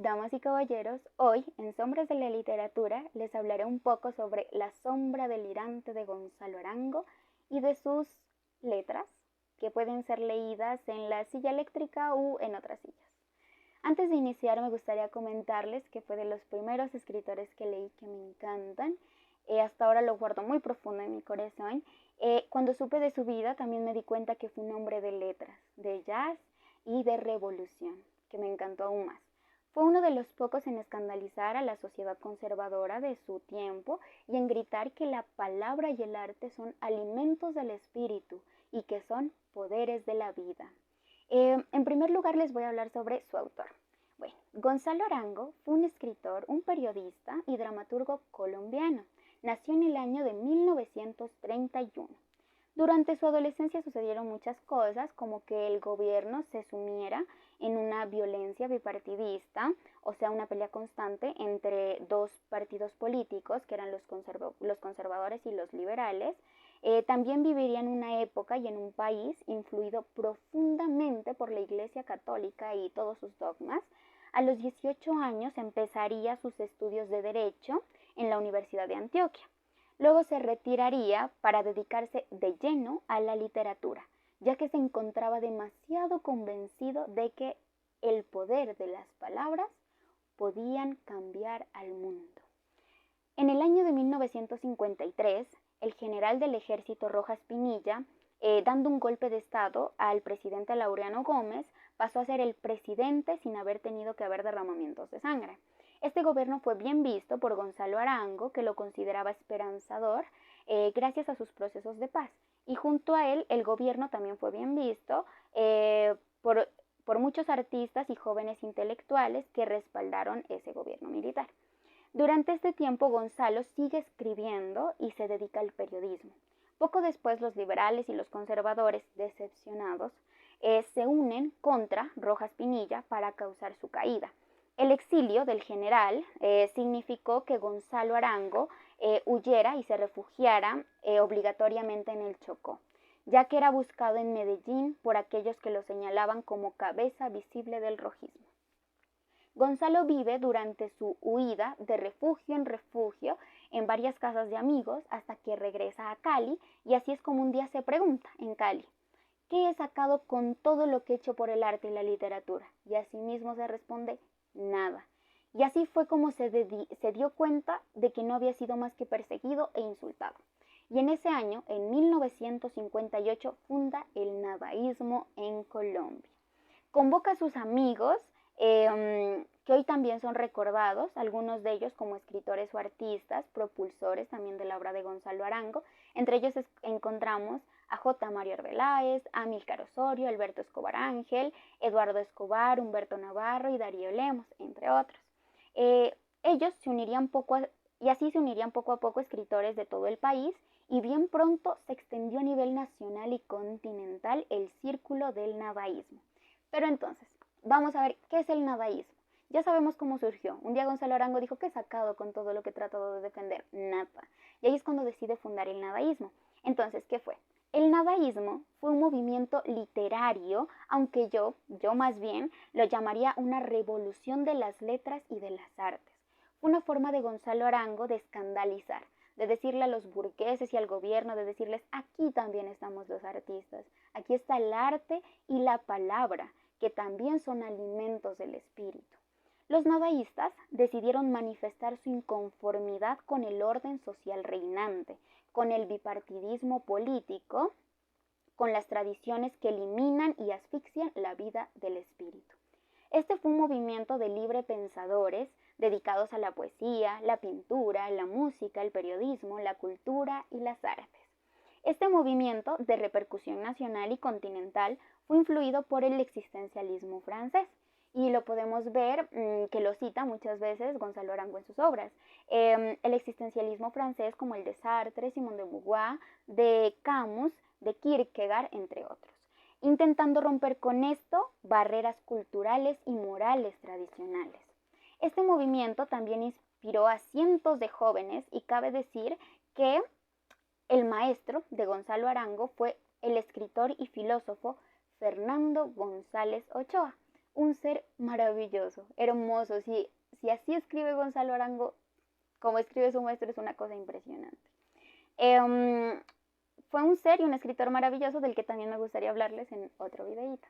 Damas y caballeros, hoy en Sombras de la Literatura les hablaré un poco sobre La sombra delirante de Gonzalo Arango y de sus letras, que pueden ser leídas en la silla eléctrica u en otras sillas. Antes de iniciar me gustaría comentarles que fue de los primeros escritores que leí que me encantan. Hasta ahora lo guardo muy profundo en mi corazón. Cuando supe de su vida también me di cuenta que fue un hombre de letras, de jazz y de revolución, que me encantó aún más. Fue uno de los pocos en escandalizar a la sociedad conservadora de su tiempo y en gritar que la palabra y el arte son alimentos del espíritu y que son poderes de la vida. En primer lugar les voy a hablar sobre su autor. Bueno, Gonzalo Arango fue un escritor, un periodista y dramaturgo colombiano. Nació en el año de 1931. Durante su adolescencia sucedieron muchas cosas, como que el gobierno se sumiera en una violencia bipartidista, o sea, una pelea constante entre dos partidos políticos, que eran los conservadores y los liberales. También viviría en una época y en un país influido profundamente por la Iglesia Católica y todos sus dogmas. A los 18 años empezaría sus estudios de Derecho en la Universidad de Antioquia. Luego se retiraría para dedicarse de lleno a la literatura, ya que se encontraba demasiado convencido de que el poder de las palabras podían cambiar al mundo. En el año de 1953, el general del ejército Rojas Pinilla, dando un golpe de estado al presidente Laureano Gómez, pasó a ser el presidente sin haber tenido que haber derramamientos de sangre. Este gobierno fue bien visto por Gonzalo Arango, que lo consideraba esperanzador gracias a sus procesos de paz. Y junto a él, el gobierno también fue bien visto por muchos artistas y jóvenes intelectuales que respaldaron ese gobierno militar. Durante este tiempo, Gonzalo sigue escribiendo y se dedica al periodismo. Poco después, los liberales y los conservadores, decepcionados, se unen contra Rojas Pinilla para causar su caída. El exilio del general significó que Gonzalo Arango huyera y se refugiara obligatoriamente en el Chocó, ya que era buscado en Medellín por aquellos que lo señalaban como cabeza visible del rojismo. Gonzalo vive durante su huida de refugio en varias casas de amigos hasta que regresa a Cali, y así es como un día se pregunta en Cali: ¿qué he sacado con todo lo que he hecho por el arte y la literatura? Y así mismo se responde: nada. Y así fue como se dio cuenta de que no había sido más que perseguido e insultado. Y en ese año, en 1958, funda el nadaísmo en Colombia. Convoca a sus amigos, que hoy también son recordados, algunos de ellos como escritores o artistas, propulsores también de la obra de Gonzalo Arango. Entre ellos encontramos a J. Mario Arbeláez, a Amílcar Osorio, Alberto Escobar Ángel, Eduardo Escobar, Humberto Navarro y Darío Lemos, entre otros. Ellos se unirían y así se unirían poco a poco escritores de todo el país, y bien pronto se extendió a nivel nacional y continental el círculo del nadaísmo. Pero entonces, vamos a ver qué es el nadaísmo. Ya sabemos cómo surgió. Un día Gonzalo Arango dijo: ¿qué he sacado con todo lo que he tratado de defender? Nada. Y ahí es cuando decide fundar el nadaísmo. Entonces, ¿qué fue? El nadaísmo fue un movimiento literario, aunque yo más bien lo llamaría una revolución de las letras y de las artes. Fue una forma de Gonzalo Arango de escandalizar, de decirle a los burgueses y al gobierno, de decirles: aquí también estamos los artistas, aquí está el arte y la palabra, que también son alimentos del espíritu. Los nadaístas decidieron manifestar su inconformidad con el orden social reinante, con el bipartidismo político, con las tradiciones que eliminan y asfixian la vida del espíritu. Este fue un movimiento de libre pensadores dedicados a la poesía, la pintura, la música, el periodismo, la cultura y las artes. Este movimiento, de repercusión nacional y continental, fue influido por el existencialismo francés, y lo podemos ver que lo cita muchas veces Gonzalo Arango en sus obras. El existencialismo francés, como el de Sartre, Simone de Beauvoir, de Camus, de Kierkegaard, entre otros, intentando romper con esto barreras culturales y morales tradicionales. Este movimiento también inspiró a cientos de jóvenes, y cabe decir que el maestro de Gonzalo Arango fue el escritor y filósofo Fernando González Ochoa. un ser maravilloso, hermoso. Si así escribe Gonzalo Arango, como escribe su maestro, es una cosa impresionante. Fue un ser y un escritor maravilloso del que también me gustaría hablarles en otro videíto,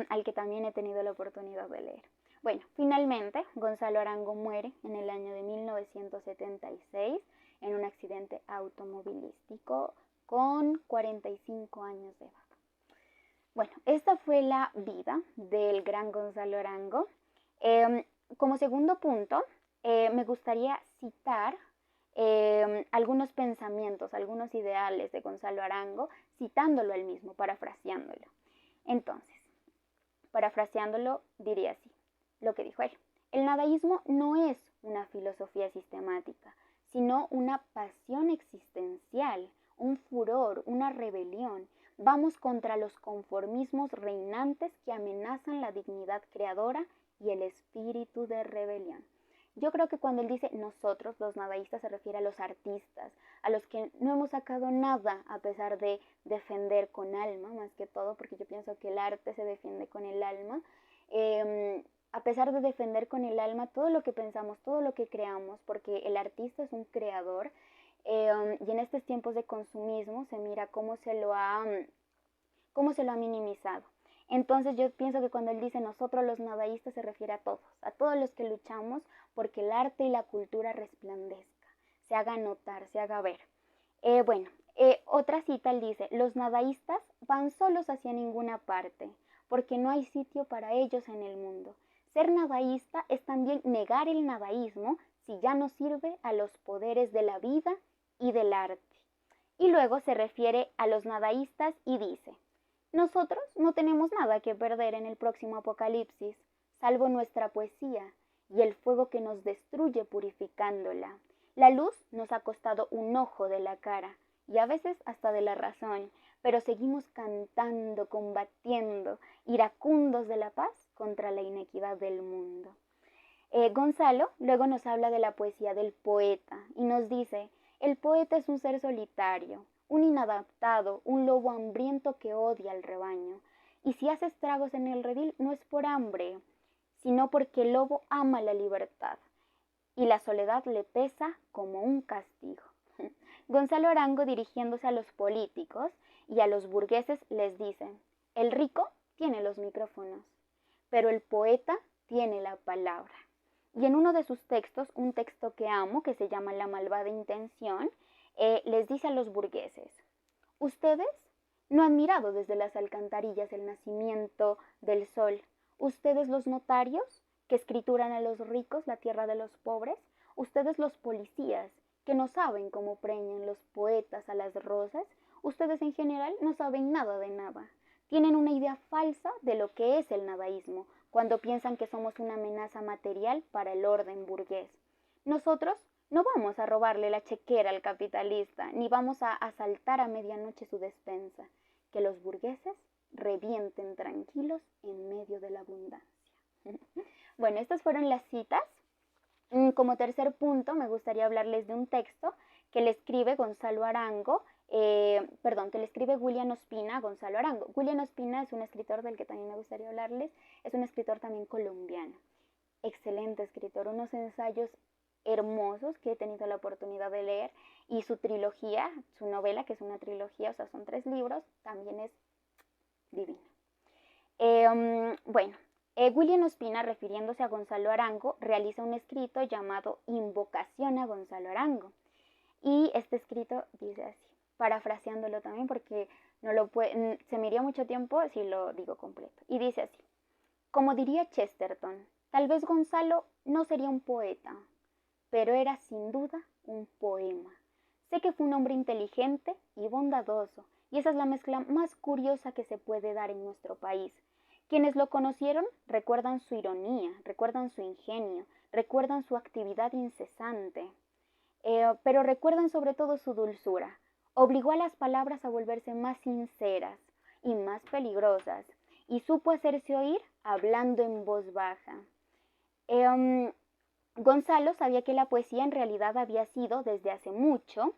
al que también he tenido la oportunidad de leer. Bueno, finalmente Gonzalo Arango muere en el año de 1976 en un accidente automovilístico con 45 años de edad. Bueno, esta fue la vida del gran Gonzalo Arango. Como segundo punto, me gustaría citar algunos pensamientos, algunos ideales de Gonzalo Arango, citándolo él mismo, parafraseándolo. Entonces, parafraseándolo, diría así, lo que dijo él. El nadaísmo no es una filosofía sistemática, sino una pasión existencial, un furor, una rebelión. Vamos contra los conformismos reinantes que amenazan la dignidad creadora y el espíritu de rebelión. Yo creo que cuando él dice nosotros, los nadaístas, se refiere a los artistas, a los que no hemos sacado nada a pesar de defender con alma, más que todo, porque yo pienso que el arte se defiende con el alma. A pesar de defender con el alma todo lo que pensamos, todo lo que creamos, porque el artista es un creador, y en estos tiempos de consumismo se mira cómo se lo ha minimizado. Entonces yo pienso que cuando él dice nosotros los nadaístas se refiere a todos los que luchamos porque el arte y la cultura resplandezca, se haga notar, se haga ver. Otra cita él dice, los nadaístas van solos hacia ninguna parte, porque no hay sitio para ellos en el mundo. Ser nadaísta es también negar el nadaísmo si ya no sirve a los poderes de la vida y del arte. Y luego se refiere a los nadaístas y dice, nosotros no tenemos nada que perder en el próximo apocalipsis, salvo nuestra poesía y el fuego que nos destruye purificándola. La luz nos ha costado un ojo de la cara y a veces hasta de la razón, pero seguimos cantando, combatiendo, iracundos de la paz contra la inequidad del mundo. Gonzalo luego nos habla de la poesía del poeta y nos dice, el poeta es un ser solitario, un inadaptado, un lobo hambriento que odia al rebaño. Y si hace estragos en el redil no es por hambre, sino porque el lobo ama la libertad y la soledad le pesa como un castigo. Gonzalo Arango, dirigiéndose a los políticos y a los burgueses, les dice, el rico tiene los micrófonos, pero el poeta tiene la palabra. Y en uno de sus textos, un texto que amo, que se llama La malvada intención, les dice a los burgueses, ustedes no han mirado desde las alcantarillas el nacimiento del sol. Ustedes los notarios, que escrituran a los ricos la tierra de los pobres. Ustedes los policías, que no saben cómo preñan los poetas a las rosas. Ustedes en general no saben nada de nada. Tienen una idea falsa de lo que es el nadaísmo, cuando piensan que somos una amenaza material para el orden burgués. Nosotros no vamos a robarle la chequera al capitalista, ni vamos a asaltar a medianoche su despensa. Que los burgueses revienten tranquilos en medio de la abundancia. Bueno, estas fueron las citas. Como tercer punto, me gustaría hablarles de un texto que le escribe Gonzalo Arango, que le escribe William Ospina a Gonzalo Arango. William Ospina es un escritor del que también me gustaría hablarles, es un escritor también colombiano. Excelente escritor, unos ensayos hermosos que he tenido la oportunidad de leer, y su trilogía, su novela, que es una trilogía, o sea, son 3 libros, también es divina. William Ospina, refiriéndose a Gonzalo Arango, realiza un escrito llamado Invocación a Gonzalo Arango. Y este escrito dice así, parafraseándolo también porque se me iría mucho tiempo si lo digo completo. Y dice así, como diría Chesterton, tal vez Gonzalo no sería un poeta, pero era sin duda un poema. Sé que fue un hombre inteligente y bondadoso, y esa es la mezcla más curiosa que se puede dar en nuestro país. Quienes lo conocieron recuerdan su ironía, recuerdan su ingenio, recuerdan su actividad incesante, pero recuerdan sobre todo su dulzura. Obligó a las palabras a volverse más sinceras y más peligrosas, y supo hacerse oír hablando en voz baja. Gonzalo sabía que la poesía en realidad había sido, desde hace mucho,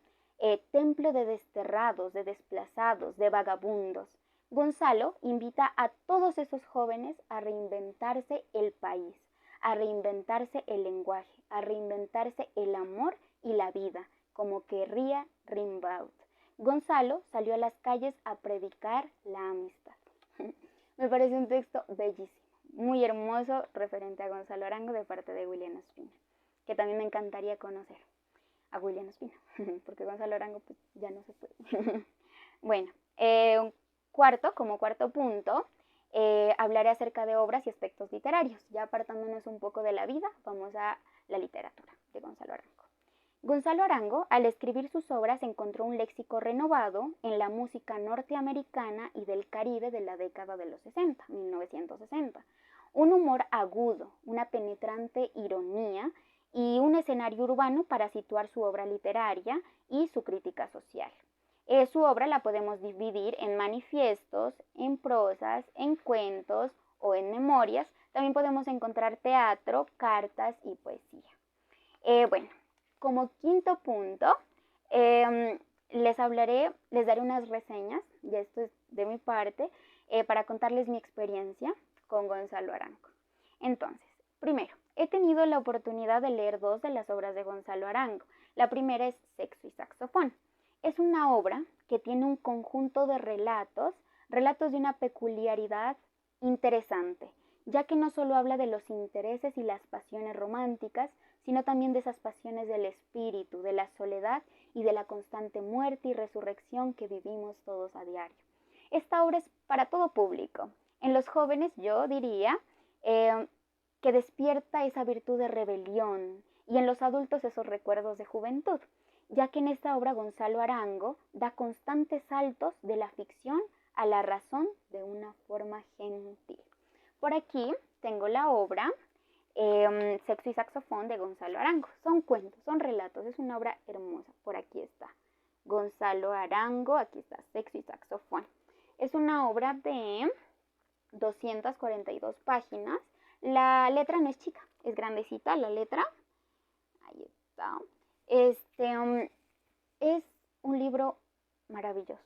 templo de desterrados, de desplazados, de vagabundos. Gonzalo invita a todos esos jóvenes a reinventarse el país, a reinventarse el lenguaje, a reinventarse el amor y la vida, como querría Rimbaud. Gonzalo salió a las calles a predicar la amistad. Me parece un texto bellísimo, muy hermoso, referente a Gonzalo Arango de parte de William Ospina, que también me encantaría conocer a William Ospina, porque Gonzalo Arango pues, ya no se puede. Bueno, como cuarto punto, hablaré acerca de obras y aspectos literarios. Ya apartándonos un poco de la vida, vamos a la literatura de Gonzalo Arango. Gonzalo Arango, al escribir sus obras, encontró un léxico renovado en la música norteamericana y del Caribe de la década de los 60, 1960. Un humor agudo, una penetrante ironía y un escenario urbano para situar su obra literaria y su crítica social. Su obra la podemos dividir en manifiestos, en prosas, en cuentos o en memorias. También podemos encontrar teatro, cartas y poesía. Bueno, como quinto punto, les daré unas reseñas, y esto es de mi parte, para contarles mi experiencia con Gonzalo Arango. Entonces, primero, he tenido la oportunidad de leer dos de las obras de Gonzalo Arango. La primera es Sexo y Saxofón. Es una obra que tiene un conjunto de relatos de una peculiaridad interesante, ya que no solo habla de los intereses y las pasiones románticas, sino también de esas pasiones del espíritu, de la soledad y de la constante muerte y resurrección que vivimos todos a diario. Esta obra es para todo público. En los jóvenes yo diría que despierta esa virtud de rebelión y en los adultos esos recuerdos de juventud, ya que en esta obra Gonzalo Arango da constantes saltos de la ficción a la razón de una forma gentil. Por aquí tengo la obra Sexo y Saxofón de Gonzalo Arango. Son cuentos, son relatos, es una obra hermosa. Por aquí está Gonzalo Arango, aquí está Sexo y Saxofón. Es una obra de 242 páginas. La letra no es chica, es grandecita la letra. Ahí está. Es un libro maravilloso.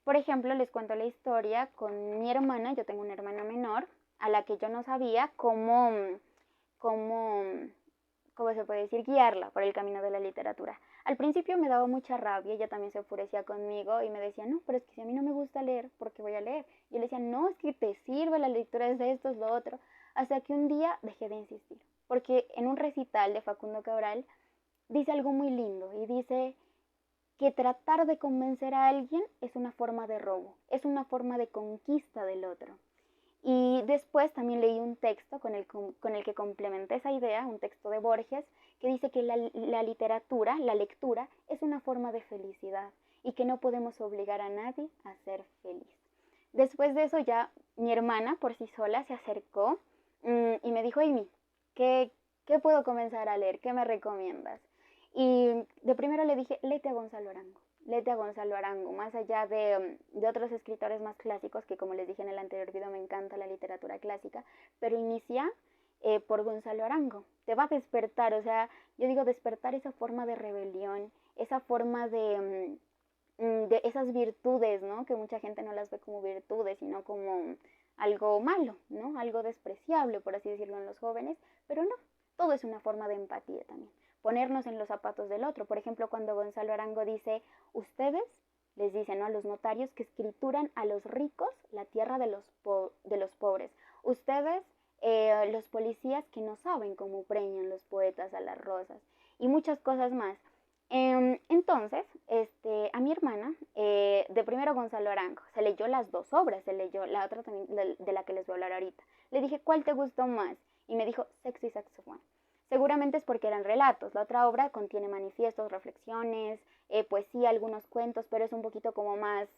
Por ejemplo, les cuento la historia con mi hermana. Yo tengo una hermana menor a la que yo no sabía cómo se puede decir, guiarla por el camino de la literatura. Al principio me daba mucha rabia, ella también se enfurecía conmigo y me decía, no, pero es que si a mí no me gusta leer, ¿por qué voy a leer? Yo le decía, no, es que te sirve, la lectura es de esto, es lo otro. Hasta que un día dejé de insistir, porque en un recital de Facundo Cabral dice algo muy lindo y dice que tratar de convencer a alguien es una forma de robo, es una forma de conquista del otro. Y después también leí un texto con el que complementé esa idea, un texto de Borges, que dice que la literatura, la lectura, es una forma de felicidad y que no podemos obligar a nadie a ser feliz. Después de eso ya mi hermana por sí sola se acercó y me dijo, Amy, ¿qué puedo comenzar a leer? ¿Qué me recomiendas? Y de primero le dije, léete a Gonzalo Arango. Léete a Gonzalo Arango, más allá de otros escritores más clásicos, que como les dije en el anterior video me encanta la literatura clásica, pero inicia por Gonzalo Arango. Te va a despertar, o sea, yo digo despertar esa forma de rebelión, esa forma de esas virtudes, ¿no? Que mucha gente no las ve como virtudes, sino como algo malo, ¿no? Algo despreciable, por así decirlo, en los jóvenes, pero no, todo es una forma de empatía también. Ponernos en los zapatos del otro. Por ejemplo, cuando Gonzalo Arango dice, ustedes les dicen, ¿no?, a los notarios que escrituran a los ricos la tierra de los pobres. Ustedes, los policías que no saben cómo preñan los poetas a las rosas. Y muchas cosas más. Entonces, a mi hermana, de primero Gonzalo Arango, se leyó las dos obras, se leyó la otra también de la que les voy a hablar ahorita. Le dije, ¿cuál te gustó más? Y me dijo, Sexo y Saxofón. Seguramente es porque eran relatos. La otra obra contiene manifiestos, reflexiones, poesía, algunos cuentos, pero es un poquito como más,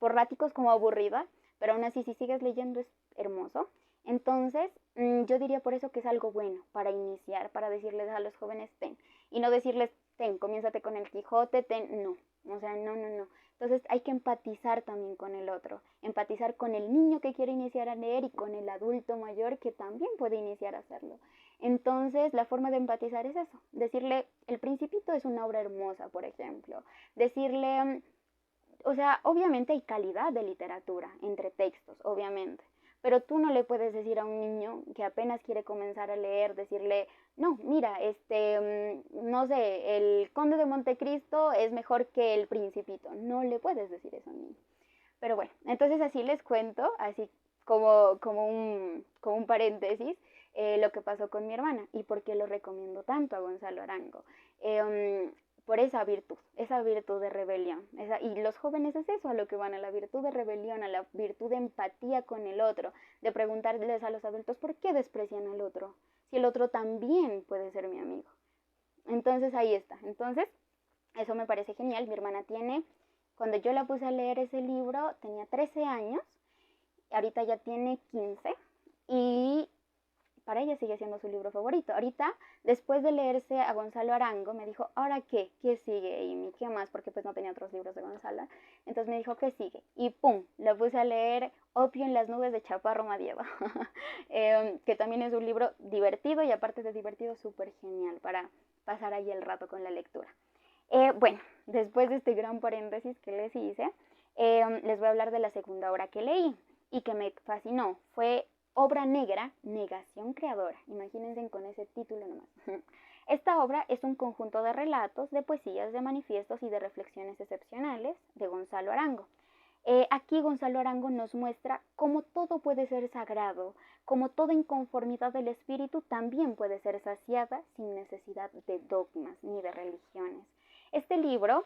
por raticos como aburrida, pero aún así si sigues leyendo es hermoso. Entonces, yo diría por eso que es algo bueno para iniciar, para decirles a los jóvenes, ten, y no decirles, ten, comiénzate con el Quijote, ten, no, o sea, no. Entonces hay que empatizar también con el otro, empatizar con el niño que quiere iniciar a leer y con el adulto mayor que también puede iniciar a hacerlo. Entonces la forma de empatizar es eso, decirle, El Principito es una obra hermosa, por ejemplo, decirle, o sea, obviamente hay calidad de literatura entre textos, obviamente, pero tú no le puedes decir a un niño que apenas quiere comenzar a leer, decirle, no, mira, no sé, el Conde de Montecristo es mejor que el Principito. No le puedes decir eso a un niño. Pero bueno, entonces así les cuento, así como un paréntesis, lo que pasó con mi hermana y por qué lo recomiendo tanto a Gonzalo Arango. Eh, por esa virtud de rebelión. Y los jóvenes es eso a lo que van, a la virtud de rebelión, a la virtud de empatía con el otro, de preguntarles a los adultos por qué desprecian al otro, si el otro también puede ser mi amigo. Entonces ahí está. Entonces, eso me parece genial. Mi hermana cuando yo la puse a leer ese libro, tenía 13 años, ahorita ya tiene 15 y para ella sigue siendo su libro favorito. Ahorita, después de leerse a Gonzalo Arango, me dijo, ¿ahora qué? ¿Qué sigue, Amy? ¿Qué más? Porque pues no tenía otros libros de Gonzalo. Entonces me dijo, ¿qué sigue? Y pum, la puse a leer Opio en las nubes de Chaparro Madieva, que también es un libro divertido y aparte de divertido, súper genial para pasar ahí el rato con la lectura. Bueno, después de este gran paréntesis que les hice, les voy a hablar de la segunda obra que leí y que me fascinó. Fue Obra Negra, Negación Creadora. Imagínense con ese título nomás. Esta obra es un conjunto de relatos, de poesías, de manifiestos y de reflexiones excepcionales de Gonzalo Arango. Aquí Gonzalo Arango nos muestra cómo todo puede ser sagrado, como toda inconformidad del espíritu también puede ser saciada sin necesidad de dogmas ni de religiones. Este libro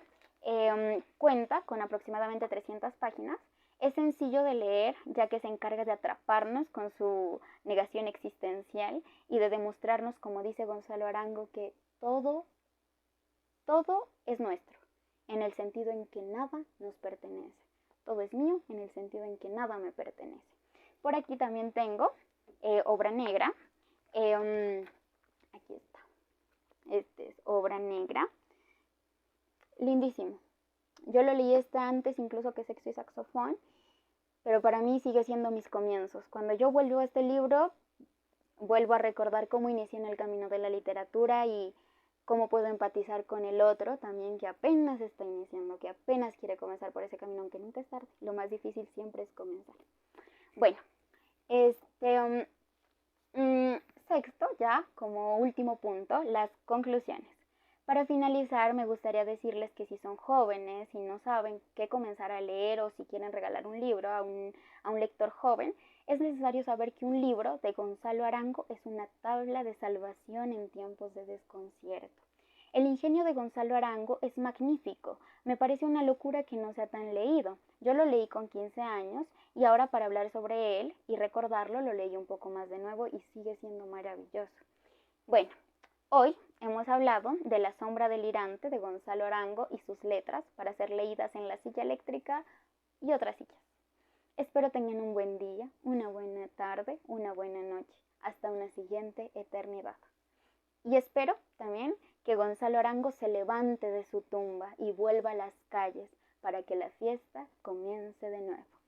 cuenta con aproximadamente 300 páginas. Es sencillo de leer, ya que se encarga de atraparnos con su negación existencial y de demostrarnos, como dice Gonzalo Arango, que todo es nuestro, en el sentido en que nada nos pertenece. Todo es mío, en el sentido en que nada me pertenece. Por aquí también tengo Obra Negra. Aquí está. Este es Obra Negra. Lindísimo. Yo lo leí antes incluso que Sexo y Saxofón, pero para mí sigue siendo mis comienzos. Cuando yo vuelvo a este libro, vuelvo a recordar cómo inicié en el camino de la literatura y cómo puedo empatizar con el otro también, que apenas está iniciando, que apenas quiere comenzar por ese camino, aunque nunca es tarde. Lo más difícil siempre es comenzar. Bueno, sexto, ya como último punto, las conclusiones. Para finalizar, me gustaría decirles que si son jóvenes y no saben qué comenzar a leer o si quieren regalar un libro a un lector joven, es necesario saber que un libro de Gonzalo Arango es una tabla de salvación en tiempos de desconcierto. El ingenio de Gonzalo Arango es magnífico. Me parece una locura que no sea tan leído. Yo lo leí con 15 años y ahora para hablar sobre él y recordarlo lo leí un poco más de nuevo y sigue siendo maravilloso. Bueno, hoy hemos hablado de La sombra delirante de Gonzalo Arango y sus letras para ser leídas en la silla eléctrica y otras sillas. Espero tengan un buen día, una buena tarde, una buena noche, hasta una siguiente eternidad. Y espero también que Gonzalo Arango se levante de su tumba y vuelva a las calles para que la fiesta comience de nuevo.